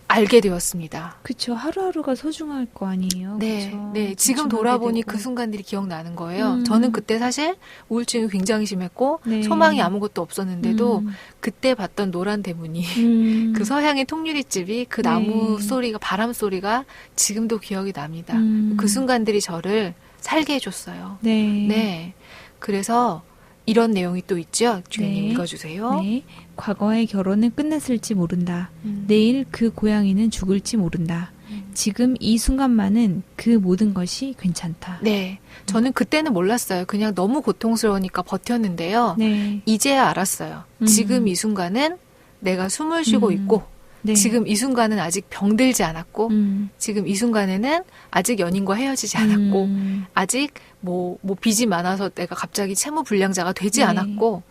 Speaker 1: 알게 되었습니다.
Speaker 2: 그쵸. 하루하루가 소중할 거 아니에요.
Speaker 1: 네,
Speaker 2: 그쵸?
Speaker 1: 네. 지금
Speaker 2: 집중하게
Speaker 1: 돌아보니
Speaker 2: 되고.
Speaker 1: 그 순간들이 기억나는 거예요. 저는 그때 사실 우울증이 굉장히 심했고
Speaker 2: 네.
Speaker 1: 소망이 아무것도 없었는데도 그때 봤던 노란 대문이 그 서양의 통유리집이 그
Speaker 2: 네.
Speaker 1: 나무 소리가 바람 소리가 지금도 기억이 납니다. 그 순간들이 저를 살게 해줬어요.
Speaker 2: 네.
Speaker 1: 네. 그래서 이런 내용이 또 있죠. 주연님
Speaker 2: 네.
Speaker 1: 읽어주세요.
Speaker 2: 네. 과거의 결혼은 끝났을지 모른다. 내일 그 고양이는 죽을지 모른다. 지금 이 순간만은 그 모든 것이 괜찮다.
Speaker 1: 네. 저는 그때는 몰랐어요. 그냥 너무 고통스러우니까 버텼는데요.
Speaker 2: 네.
Speaker 1: 이제야 알았어요. 지금 이 순간은 내가 숨을 쉬고 있고
Speaker 2: 네.
Speaker 1: 지금 이 순간은 아직 병들지 않았고 지금 이 순간에는 아직 연인과 헤어지지 않았고 아직 뭐 빚이 많아서 내가 갑자기 채무 불량자가 되지
Speaker 2: 네.
Speaker 1: 않았고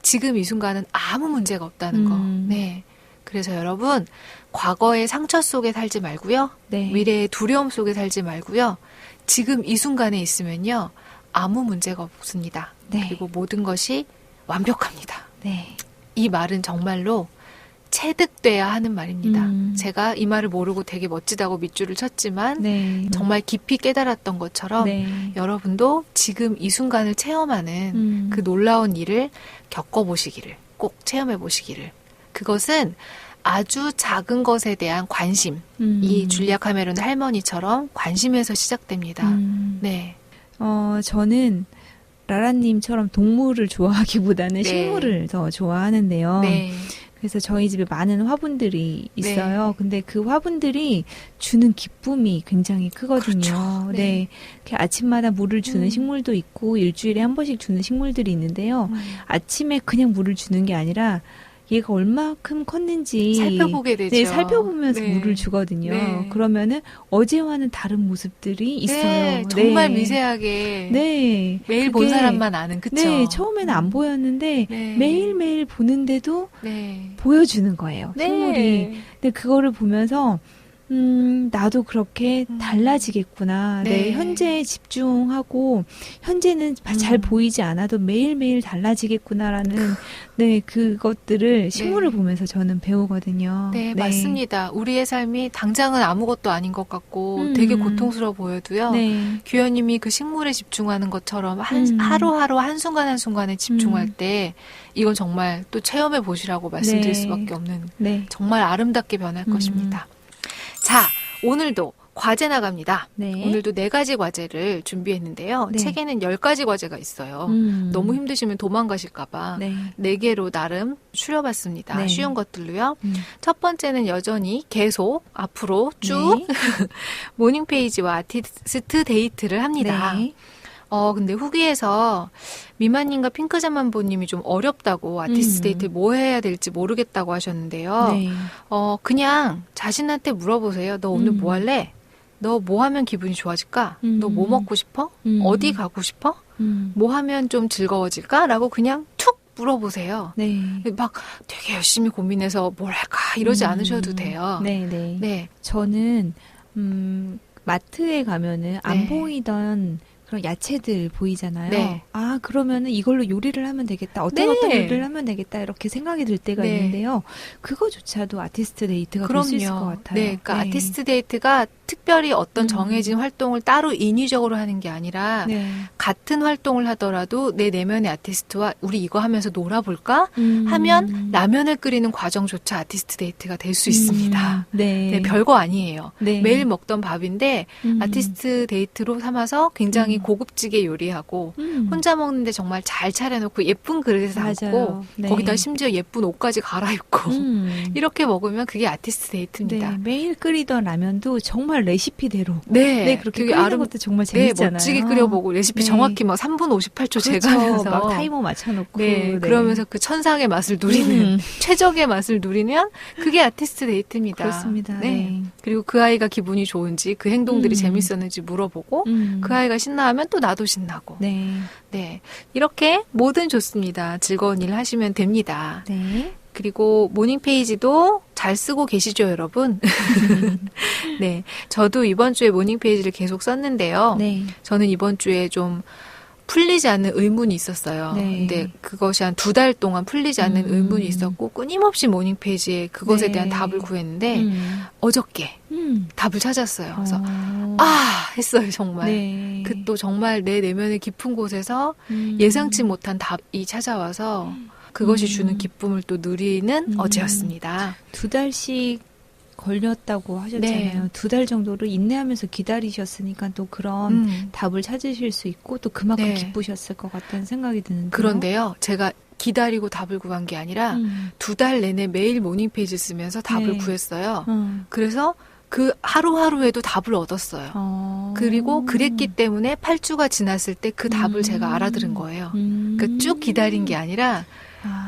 Speaker 1: 지금 이 순간은 아무 문제가 없다는 거. 네. 그래서 여러분 과거의 상처 속에 살지 말고요.
Speaker 2: 네.
Speaker 1: 미래의 두려움 속에 살지 말고요. 지금 이 순간에 있으면요. 아무 문제가 없습니다.
Speaker 2: 네.
Speaker 1: 그리고 모든 것이 완벽합니다.
Speaker 2: 네.
Speaker 1: 이 말은 정말로 체득돼야 하는 말입니다. 제가 이 말을 모르고 되게 멋지다고 밑줄을 쳤지만
Speaker 2: 네.
Speaker 1: 정말 깊이 깨달았던 것처럼
Speaker 2: 네.
Speaker 1: 여러분도 지금 이 순간을 체험하는 그 놀라운 일을 겪어보시기를 꼭 체험해보시기를 그것은 아주 작은 것에 대한 관심 이 줄리아 카메론 할머니처럼 관심에서 시작됩니다. 네.
Speaker 2: 저는 라라님처럼 동물을 좋아하기보다는
Speaker 1: 네.
Speaker 2: 식물을 더 좋아하는데요.
Speaker 1: 네.
Speaker 2: 그래서 저희 집에 많은 화분들이 있어요.
Speaker 1: 네.
Speaker 2: 근데 그 화분들이 주는 기쁨이 굉장히 크거든요.
Speaker 1: 그렇죠. 네.
Speaker 2: 네. 이렇게 아침마다 물을 주는 식물도 있고 일주일에 한 번씩 주는 식물들이 있는데요. 아침에 그냥 물을 주는 게 아니라 얘가 얼마큼 컸는지
Speaker 1: 살펴보게 되죠.
Speaker 2: 네, 살펴보면서
Speaker 1: 네.
Speaker 2: 물을 주거든요.
Speaker 1: 네.
Speaker 2: 그러면은 어제와는 다른 모습들이 있어요.
Speaker 1: 네, 정말
Speaker 2: 네.
Speaker 1: 미세하게
Speaker 2: 네.
Speaker 1: 매일 본
Speaker 2: 그게
Speaker 1: 사람만 아는 그쵸?
Speaker 2: 네, 처음에는 안 보였는데
Speaker 1: 네.
Speaker 2: 매일매일 보는데도
Speaker 1: 네.
Speaker 2: 보여주는 거예요.
Speaker 1: 네.
Speaker 2: 식물이. 근데 그거를 보면서 나도 그렇게 달라지겠구나.
Speaker 1: 네.
Speaker 2: 내 현재에 집중하고 현재는 잘 보이지 않아도 매일매일 달라지겠구나라는 네, 그것들을 식물을 보면서 저는 배우거든요.
Speaker 1: 네, 맞습니다. 우리의 삶이 당장은 아무것도 아닌 것 같고 되게 고통스러워 보여도요.
Speaker 2: 네.
Speaker 1: 규현님이 그 식물에 집중하는 것처럼 하루하루 한순간 한순간에 집중할 때 이건 정말 또 체험해 보시라고 말씀드릴
Speaker 2: 네.
Speaker 1: 수밖에 없는
Speaker 2: 네.
Speaker 1: 정말 아름답게 변할 것입니다. 자, 오늘도 과제 나갑니다.
Speaker 2: 네.
Speaker 1: 오늘도 4가지 과제를 준비했는데요.
Speaker 2: 네.
Speaker 1: 책에는 10가지 과제가 있어요. 너무 힘드시면 도망가실까봐
Speaker 2: 네.
Speaker 1: 4개로 나름 추려봤습니다.
Speaker 2: 네.
Speaker 1: 쉬운 것들로요. 첫 번째는 여전히 계속 앞으로 쭉
Speaker 2: 네.
Speaker 1: 모닝 페이지와 아티스트 데이트를 합니다.
Speaker 2: 네.
Speaker 1: 근데 후기에서 미마님과 핑크자만보님이 좀 어렵다고 아티스트 데이트 뭐 해야 될지 모르겠다고 하셨는데요.
Speaker 2: 네.
Speaker 1: 그냥 자신한테 물어보세요. 너 오늘 뭐 할래? 너 뭐 하면 기분이 좋아질까? 너 뭐 먹고 싶어? 어디 가고 싶어? 뭐 하면 좀 즐거워질까? 라고 그냥 툭 물어보세요.
Speaker 2: 네.
Speaker 1: 막 되게 열심히 고민해서 뭘 할까? 이러지 않으셔도 돼요.
Speaker 2: 네, 네.
Speaker 1: 네.
Speaker 2: 저는 마트에 가면은 안
Speaker 1: 네.
Speaker 2: 보이던 그런 야채들 보이잖아요.
Speaker 1: 네.
Speaker 2: 아, 그러면은 이걸로 요리를 하면 되겠다. 어떤 요리를 하면 되겠다. 이렇게 생각이 들 때가
Speaker 1: 네.
Speaker 2: 있는데요. 그거조차도 아티스트 데이트가 될 수 있을 것 같아요.
Speaker 1: 네, 그러니까 아티스트 데이트가 특별히 어떤 정해진 활동을 따로 인위적으로 하는 게 아니라
Speaker 2: 네.
Speaker 1: 같은 활동을 하더라도 내 내면의 아티스트와 우리 이거 하면서 놀아볼까? 하면 라면을 끓이는 과정조차 아티스트 데이트가 될 수 있습니다.
Speaker 2: 네.
Speaker 1: 네, 별거 아니에요.
Speaker 2: 네.
Speaker 1: 매일 먹던 밥인데 아티스트 데이트로 삼아서 굉장히 굉장히 고급지게 요리하고 혼자 먹는데 정말 잘 차려놓고 예쁜 그릇에 담고
Speaker 2: 네.
Speaker 1: 거기다 심지어 예쁜 옷까지 갈아입고 이렇게 먹으면 그게 아티스트 데이트입니다.
Speaker 2: 네, 매일 끓이던 라면도 정말 레시피대로
Speaker 1: 네,
Speaker 2: 그렇게 끓이는 것도 정말 재밌잖아요.
Speaker 1: 멋지게 끓여보고 레시피 정확히 막 3분 58초
Speaker 2: 그렇죠.
Speaker 1: 재가면서
Speaker 2: 막 타이머 맞춰놓고
Speaker 1: 그러면서 그 천상의 맛을 누리는 최적의 맛을 누리면 그게 아티스트 데이트입니다.
Speaker 2: 그렇습니다. 네.
Speaker 1: 그리고 그 아이가 기분이 좋은지 그 행동들이 재밌었는지 물어보고 그 아이가 신나하면 또 나도 신나고 네, 이렇게 뭐든 좋습니다. 즐거운 일 하시면 됩니다.
Speaker 2: 네.
Speaker 1: 그리고 모닝 페이지도 잘 쓰고 계시죠, 여러분? 네, 저도 이번 주에 모닝 페이지를 계속 썼는데요.
Speaker 2: 네.
Speaker 1: 저는 이번 주에 좀 풀리지 않는 의문이 있었어요.
Speaker 2: 네.
Speaker 1: 근데 그것이 한 2달 동안 풀리지 않는 의문이 있었고 끊임없이 모닝 페이지에 그것에 대한 답을 구했는데 어저께 답을 찾았어요. 그래서 했어요, 정말.
Speaker 2: 네.
Speaker 1: 그 또 정말 내 내면의 깊은 곳에서 예상치 못한 답이 찾아와서 그것이 주는 기쁨을 또 누리는 어제였습니다.
Speaker 2: 2달씩 걸렸다고 하셨잖아요.
Speaker 1: 네.
Speaker 2: 2달 정도를 인내하면서 기다리셨으니까 또 그런 답을 찾으실 수 있고 또 그만큼 기쁘셨을 것 같다는 생각이 드는데요.
Speaker 1: 그런데요, 제가 기다리고 답을 구한 게 아니라 2달 내내 매일 모닝 페이지 쓰면서 답을 구했어요. 그래서 그 하루하루에도 답을 얻었어요. 그리고 그랬기 때문에 8주가 지났을 때 그 답을 제가 알아들은 거예요. 그러니까 쭉 기다린 게 아니라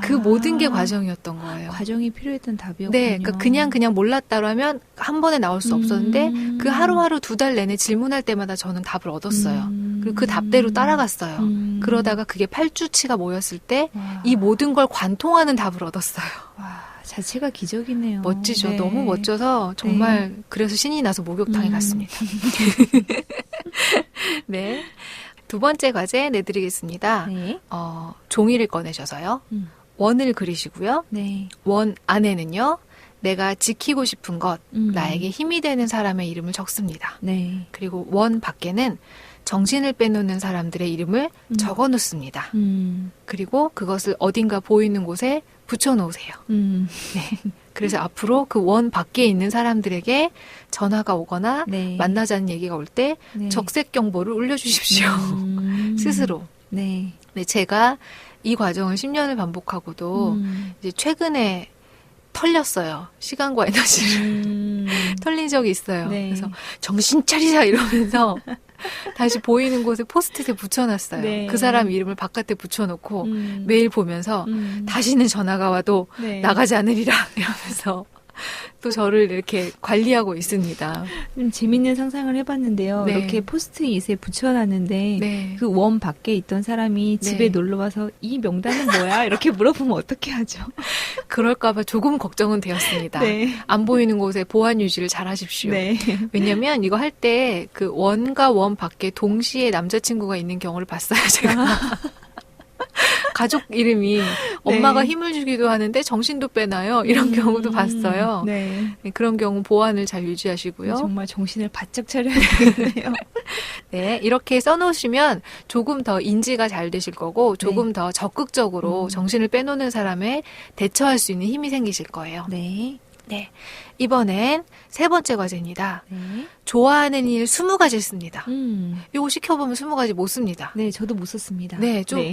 Speaker 1: 그 모든 게 과정이었던 거예요.
Speaker 2: 과정이 필요했던 답이었군요.
Speaker 1: 네, 그러니까 그냥 몰랐다라면 한 번에 나올 수 없었는데 그 하루하루 2달 내내 질문할 때마다 저는 답을 얻었어요. 그리고 그 답대로 따라갔어요. 그러다가 그게 8주치가 모였을 때 이 모든 걸 관통하는 답을 얻었어요.
Speaker 2: 와, 자체가 기적이네요.
Speaker 1: 멋지죠.
Speaker 2: 네.
Speaker 1: 너무 멋져서 정말 그래서 신이 나서 목욕탕에 갔습니다. 네. 2번째 과제 내드리겠습니다.
Speaker 2: 네.
Speaker 1: 종이를 꺼내셔서요. 원을 그리시고요.
Speaker 2: 네.
Speaker 1: 원 안에는요. 내가 지키고 싶은 것,
Speaker 2: 음.
Speaker 1: 나에게 힘이 되는 사람의 이름을 적습니다.
Speaker 2: 네.
Speaker 1: 그리고 원 밖에는 정신을 빼놓는 사람들의 이름을 적어 놓습니다. 그리고 그것을 어딘가 보이는 곳에 붙여 놓으세요. 네. 그래서 앞으로 그 원 밖에 있는 사람들에게 전화가 오거나
Speaker 2: 네.
Speaker 1: 만나자는 얘기가 올 때
Speaker 2: 네.
Speaker 1: 적색 경보를 울려주십시오. 스스로.
Speaker 2: 네.
Speaker 1: 네, 제가 이 과정을 10년을 반복하고도 이제 최근에 털렸어요. 시간과 에너지를 털린 적이 있어요.
Speaker 2: 네.
Speaker 1: 그래서 정신 차리자 이러면서 다시 보이는 곳에 포스트잇에 붙여놨어요.
Speaker 2: 네.
Speaker 1: 그 사람 이름을 바깥에 붙여놓고 매일 보면서 다시는 전화가 와도
Speaker 2: 네.
Speaker 1: 나가지 않으리라 이러면서 또 저를 이렇게 관리하고 있습니다.
Speaker 2: 좀 재밌는 상상을 해봤는데요.
Speaker 1: 네.
Speaker 2: 이렇게 포스트잇에 붙여놨는데
Speaker 1: 네.
Speaker 2: 그 원 밖에 있던 사람이
Speaker 1: 네.
Speaker 2: 집에 놀러 와서 이 명단은 뭐야? 이렇게 물어보면 어떻게 하죠?
Speaker 1: 그럴까봐 조금 걱정은 되었습니다.
Speaker 2: 네.
Speaker 1: 안 보이는 곳에 보안 유지를 잘 하십시오.
Speaker 2: 네.
Speaker 1: 왜냐면 이거 할 때 그 원과 원 밖에 동시에 남자친구가 있는 경우를 봤어요, 제가. 가족 이름이 엄마가 힘을 주기도 하는데 정신도 빼나요? 이런 경우도 봤어요.
Speaker 2: 네.
Speaker 1: 네, 그런 경우 보안을 잘 유지하시고요.
Speaker 2: 정말 정신을 바짝 차려야 되겠네요.
Speaker 1: 네, 이렇게 써놓으시면 조금 더 인지가 잘 되실 거고 조금 더 적극적으로 정신을 빼놓는 사람에 대처할 수 있는 힘이 생기실 거예요.
Speaker 2: 네.
Speaker 1: 네, 이번엔 3번째 과제입니다.
Speaker 2: 네.
Speaker 1: 좋아하는 일 20가지 씁니다. 이거 시켜보면 20가지 못 씁니다.
Speaker 2: 네, 저도 못 썼습니다.
Speaker 1: 네, 좀
Speaker 2: 네.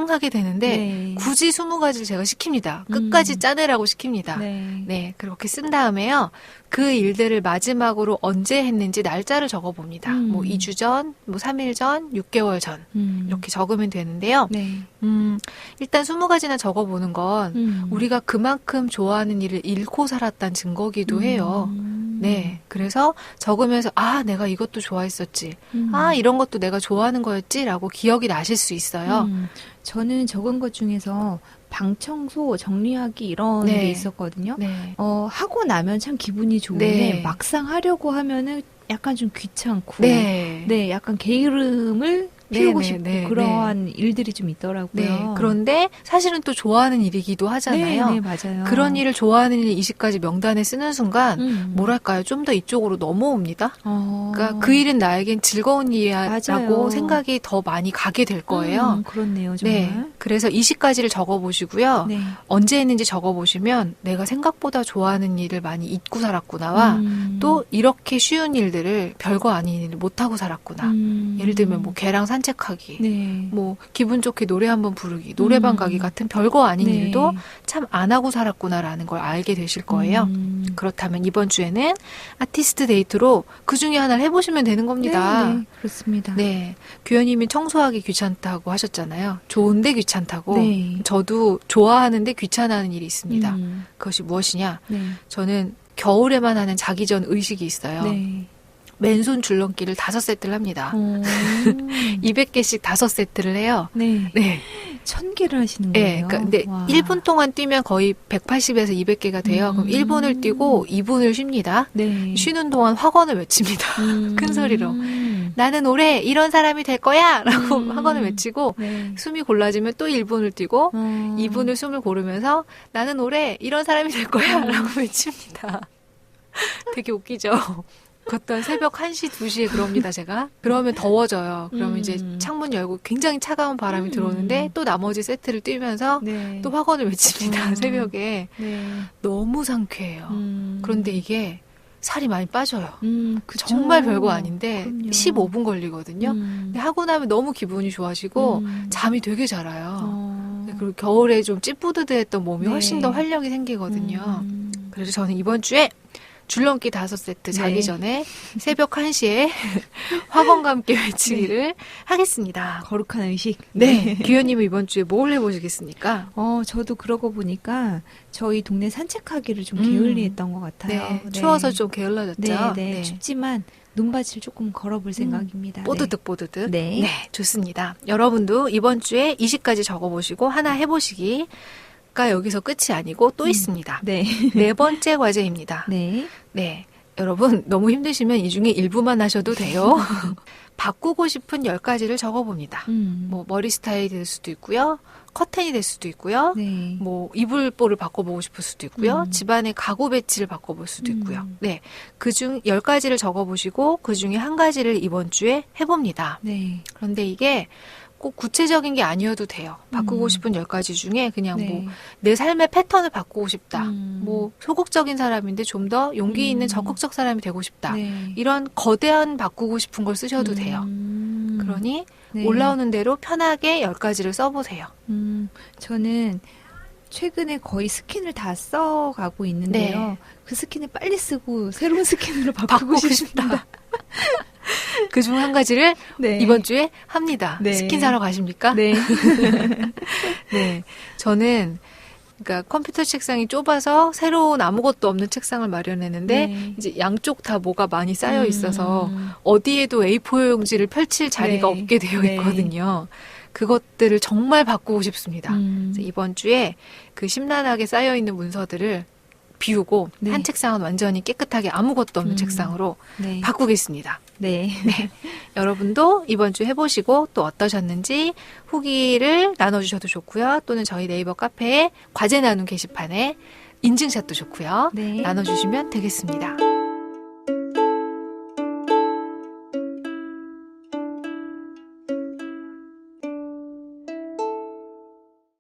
Speaker 1: 하게 되는데
Speaker 2: 네.
Speaker 1: 굳이 20가지를 제가 시킵니다. 끝까지 짜내라고 시킵니다.
Speaker 2: 네.
Speaker 1: 네, 그렇게 쓴 다음에요. 그 일들을 마지막으로 언제 했는지 날짜를 적어봅니다. 뭐 2주 전, 뭐 3일 전, 6개월 전 이렇게 적으면 되는데요.
Speaker 2: 네.
Speaker 1: 일단 20가지나 적어보는 건 우리가 그만큼 좋아하는 일을 잃고 살았다는 증거기도 해요. 네, 그래서 적으면서 내가 이것도 좋아했었지. 이런 것도 내가 좋아하는 거였지라고 기억이 나실 수 있어요.
Speaker 2: 저는 적은 것 중에서 방 청소, 정리하기 이런
Speaker 1: 네.
Speaker 2: 게 있었거든요.
Speaker 1: 네.
Speaker 2: 하고 나면 참 기분이 좋은데
Speaker 1: 네.
Speaker 2: 막상 하려고 하면은 약간 좀 귀찮고
Speaker 1: 네.
Speaker 2: 네, 약간 게으름을 피우고
Speaker 1: 네,
Speaker 2: 싶고
Speaker 1: 네,
Speaker 2: 그러한 일들이 좀 있더라고요.
Speaker 1: 네. 그런데 사실은 또 좋아하는 일이기도 하잖아요.
Speaker 2: 네, 네, 맞아요.
Speaker 1: 그런 일을 좋아하는 일 20가지 명단에 쓰는 순간 뭐랄까요? 좀 더 이쪽으로 넘어옵니다. 그러니까 그 일은 나에겐 즐거운 일이라고
Speaker 2: 맞아요.
Speaker 1: 생각이 더 많이 가게 될 거예요.
Speaker 2: 그렇네요, 정말.
Speaker 1: 네. 그래서 20가지를 적어보시고요.
Speaker 2: 네.
Speaker 1: 언제 했는지 적어보시면 내가 생각보다 좋아하는 일을 많이 잊고 살았구나와 또 이렇게 쉬운 일들을 별거 아닌 일을 못하고 살았구나. 예를 들면 뭐 개랑 산책하기,
Speaker 2: 네.
Speaker 1: 뭐 기분 좋게 노래 한번 부르기, 노래방 가기 같은 별거 아닌
Speaker 2: 네.
Speaker 1: 일도 참 안 하고 살았구나라는 걸 알게 되실 거예요. 그렇다면 이번 주에는 아티스트 데이트로 그 중에 하나를 해보시면 되는 겁니다.
Speaker 2: 네, 네, 그렇습니다.
Speaker 1: 네, 규현님이 청소하기 귀찮다고 하셨잖아요. 좋은데 귀찮다고.
Speaker 2: 네.
Speaker 1: 저도 좋아하는데 귀찮아하는 일이 있습니다. 그것이 무엇이냐?
Speaker 2: 네.
Speaker 1: 저는 겨울에만 하는 자기 전 의식이 있어요.
Speaker 2: 네.
Speaker 1: 맨손 줄넘기를 5세트를 합니다. 200개씩 5세트를 해요.
Speaker 2: 네.
Speaker 1: 네.
Speaker 2: 1000개를 하시는
Speaker 1: 네,
Speaker 2: 거예요.
Speaker 1: 그러니까 근데
Speaker 2: 와.
Speaker 1: 1분 동안 뛰면 거의 180에서 200개가 돼요. 그럼 1분을 뛰고 2분을 쉽니다.
Speaker 2: 네.
Speaker 1: 쉬는 동안 확언을 외칩니다. 큰 소리로. 나는 올해 이런 사람이 될 거야! 라고 확언을 외치고
Speaker 2: 네.
Speaker 1: 숨이 골라지면 또 1분을 뛰고
Speaker 2: 2분
Speaker 1: 2분을 숨을 고르면서 나는 올해 이런 사람이 될 거야! 라고 외칩니다. 되게 웃기죠? 그것도 한 새벽 1시, 2시에 그럽니다, 제가. 그러면 더워져요. 그러면 이제 창문 열고 굉장히 차가운 바람이 들어오는데 또 나머지 세트를 뛰면서
Speaker 2: 네.
Speaker 1: 또 확언을 외칩니다, 새벽에.
Speaker 2: 네.
Speaker 1: 너무 상쾌해요. 그런데 이게 살이 많이 빠져요.
Speaker 2: 그쵸.
Speaker 1: 정말 별거 아닌데
Speaker 2: 그럼요.
Speaker 1: 15분 걸리거든요. 근데 하고 나면 너무 기분이 좋아지고 잠이 되게 잘 와요. 그리고 겨울에 좀 찌뿌드드했던 몸이
Speaker 2: 네.
Speaker 1: 훨씬 더 활력이 생기거든요. 그래서 저는 이번 주에 줄넘기 5세트 자기
Speaker 2: 네.
Speaker 1: 전에 새벽 1시에 확언과 함께 외치기를 하겠습니다.
Speaker 2: 거룩한 의식.
Speaker 1: 네. 규현님은 이번 주에 뭘 해보시겠습니까?
Speaker 2: 저도 그러고 보니까 저희 동네 산책하기를 좀 게을리했던 것 같아요.
Speaker 1: 네. 추워서 좀 게을러졌죠?
Speaker 2: 네, 네. 춥지만 눈밭을 조금 걸어볼 생각입니다.
Speaker 1: 뽀드득 뽀드득.
Speaker 2: 네.
Speaker 1: 좋습니다. 여러분도 이번 주에 20가지 적어보시고 하나 해보시기. 가 여기서 끝이 아니고 또 있습니다.
Speaker 2: 네.
Speaker 1: 네 번째 과제입니다.
Speaker 2: 네.
Speaker 1: 네. 여러분 너무 힘드시면 이 중에 일부만 하셔도 돼요. 바꾸고 싶은 10가지를 적어봅니다. 뭐 머리 스타일이 될 수도 있고요. 커튼이 될 수도 있고요.
Speaker 2: 네.
Speaker 1: 뭐 이불보를 바꿔보고 싶을 수도 있고요. 집안의 가구 배치를 바꿔볼 수도 있고요. 네. 그중 10가지를 적어보시고 그중에 한 가지를 이번 주에 해봅니다.
Speaker 2: 네.
Speaker 1: 그런데 이게 꼭 구체적인 게 아니어도 돼요. 바꾸고 싶은 10가지 중에 그냥
Speaker 2: 네.
Speaker 1: 뭐 내 삶의 패턴을 바꾸고 싶다. 뭐 소극적인 사람인데 좀 더 용기 있는 적극적 사람이 되고 싶다.
Speaker 2: 네.
Speaker 1: 이런 거대한 바꾸고 싶은 걸 쓰셔도 돼요. 그러니
Speaker 2: 네.
Speaker 1: 올라오는 대로 편하게 10가지를 써보세요.
Speaker 2: 저는 최근에 거의 스킨을 다 써가고 있는데요.
Speaker 1: 네.
Speaker 2: 그 스킨을 빨리 쓰고 새로운 스킨으로 바꾸고 싶습니다.
Speaker 1: 그중 한 가지를
Speaker 2: 네.
Speaker 1: 이번 주에 합니다.
Speaker 2: 네.
Speaker 1: 스킨 사러 가십니까?
Speaker 2: 네.
Speaker 1: 네. 저는 그러니까 컴퓨터 책상이 좁아서 새로운 아무것도 없는 책상을 마련했는데
Speaker 2: 네.
Speaker 1: 이제 양쪽 다 뭐가 많이 쌓여 있어서 어디에도 A4 용지를 펼칠 자리가
Speaker 2: 네.
Speaker 1: 없게 되어
Speaker 2: 네.
Speaker 1: 있거든요. 그것들을 정말 바꾸고 싶습니다. 그래서 이번 주에 그 심란하게 쌓여 있는 문서들을 비우고
Speaker 2: 네.
Speaker 1: 한 책상은 완전히 깨끗하게 아무것도 없는 책상으로
Speaker 2: 네.
Speaker 1: 바꾸겠습니다.
Speaker 2: 네.
Speaker 1: 여러분도 이번 주 해보시고 또 어떠셨는지 후기를 나눠주셔도 좋고요. 또는 저희 네이버 카페에 과제 나눔 게시판에 인증샷도 좋고요.
Speaker 2: 네.
Speaker 1: 나눠주시면 되겠습니다.